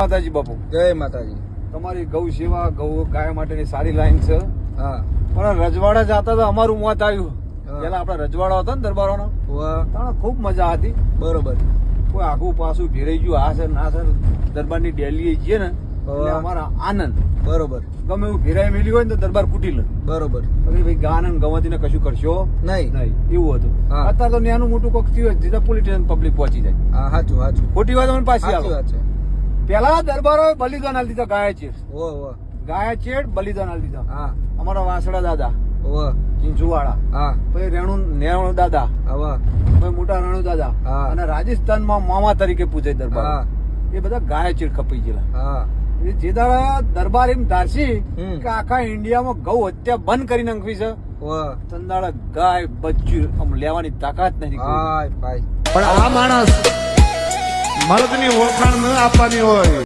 માતાજી બાપુ, જય માતાજી. તમારી ગૌ સેવા, ગૌ ગાય માટેની સારી લાઈન છે. હા, પણ રજવાડા જતા તો અમારું મોત આવ્યું. પેલા આપડા રજવાડો હતો ને દરબારોનો, ત્યાં ખૂબ મજા હતી. બરોબર. કોઈ આખું પાછું ભેરાઈ ગયું, આ સર ના સર દરબારની ડેલી જઈએ ને એટલે અમારા આનંદ. બરોબર. ગમે એવું ભેરાઈ મેલી હોય ને તો દરબાર કુટી લે. બરોબર. ભાઈ ગાન ગવતી ને કશું કરશો નહીં એવું હતું. અત્યારે તો નાનું મોટું કોક થયું સીધા પોલીસ સ્ટેશન પબ્લિક પહોંચી જાય. હા, સાચું સાચું. ખોટી વાત મને પાછી સાચી વાત છે. પેલા દરબારો બલિદાન આલી દીધા. ગાય ચેડ, ઓ ગાય ચેડ બલિદાન આલી દીધા. હા, અમારા વાસડા દાદા, ઓ ચીંચુવાળા, હા, પછી નેણુ દાદા, આવા, પછી મોટા રણુ દાદા, હા. અને રાજસ્થાનમાં મામા તરીકે પૂજાય દરબાર. હા, એ બધા ગાય ચેડ ખપાઈ ગયેલા. હા. જે દાડા દરબાર એમ ધારસી કે આખા ઇન્ડિયામાં ગૌ હત્યા બંધ કરી નાખવી છે, તંદાળા ગાય બચ્ચું આમ લેવાની તાકાત નથી. હા ભાઈ, પણ આ માણસ મર્દની ઓળખાણ ન આપવાની હોય